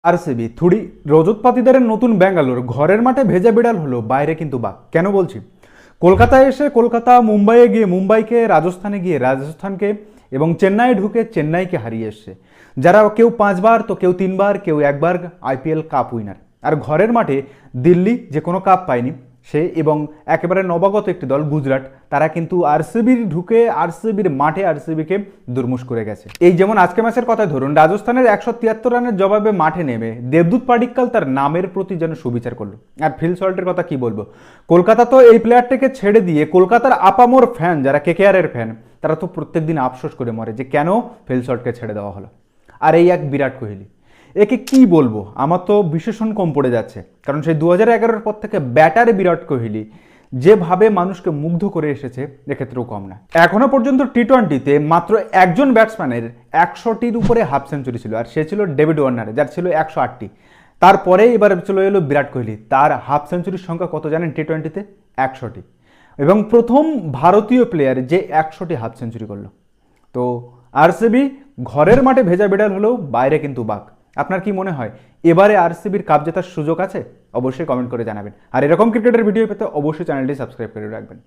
RCB থুড়ি রজত পাতিদারের নতুন ব্যাঙ্গালোর ঘরের মাঠে ভেজা বিড়াল হলো, বাইরে কিন্তু বাঘ। কেন বলছি? কলকাতায় এসে কলকাতা, মুম্বাইয়ে গিয়ে মুম্বাইকে, রাজস্থানে গিয়ে রাজস্থানকে এবং চেন্নাইয়ে ঢুকে চেন্নাইকে হারিয়ে এসছে। যারা কেউ 5 বার তো কেউ 3 বার, কেউ 1 বার আইপিএল কাপ উইনার। আর ঘরের মাঠে দিল্লি যে কোনো কাপ পায়নি সে, এবং একেবারে নবাগত একটি দল গুজরাট, তারা কিন্তু আরসিবির ঢুকে আরসিবির মাঠে আরসিবিকে দুর্মুষ করে গেছে। এই যেমন আজকে ম্যাচের কথা ধরুন, রাজস্থানের 173 রানের জবাবে মাঠে নেমে দেবদূত পাডিক্কাল তার নামের প্রতি যেন সুবিচার করলো। আর ফিল সল্টের কথা কি বলবো, কলকাতা তো এই প্লেয়ারটাকে ছেড়ে দিয়ে কলকাতার আপামোর ফ্যান যারা কেকেআরের ফ্যান, তারা তো প্রত্যেকদিন আফসোস করে মরে যে কেন ফিল সল্টকে ছেড়ে দেওয়া হলো। আর এই এক বিরাট কোহলি, একে কি বলবো, আমার তো বিশেষণ কম পড়ে যাচ্ছে। কারণ সেই 2011-এর পর থেকে ব্যাটারে বিরাট কোহলি যেভাবে মানুষকে মুগ্ধ করে এসেছে, এক্ষেত্রেও কম না। এখনো পর্যন্ত টি-20-তে মাত্র একজন ব্যাটসম্যানের 100টির উপরে হাফ সেঞ্চুরি ছিল, আর সে ছিল ডেভিড ওয়ার্নার, যার ছিল 108টি। তারপরে এবার চলে এলো বিরাট কোহলি, তার হাফ সেঞ্চুরির সংখ্যা কত জানেন টি-20-তে? 100টি। এবং প্রথম ভারতীয় প্লেয়ার যে 100টি হাফ সেঞ্চুরি করলো। তো আরসিবি ঘরের মাঠে ভেজা বিড়াল হলেও বাইরে কিন্তু বাঘ। আপনার কি মনে হয় এবারে আরসিবির কাপ জেতার সুযোগ আছে? অবশ্যই কমেন্ট করে জানাবেন। আর এরকম ক্রিকেটের ভিডিও পেতে অবশ্যই চ্যানেলটি সাবস্ক্রাইব করে রাখবেন।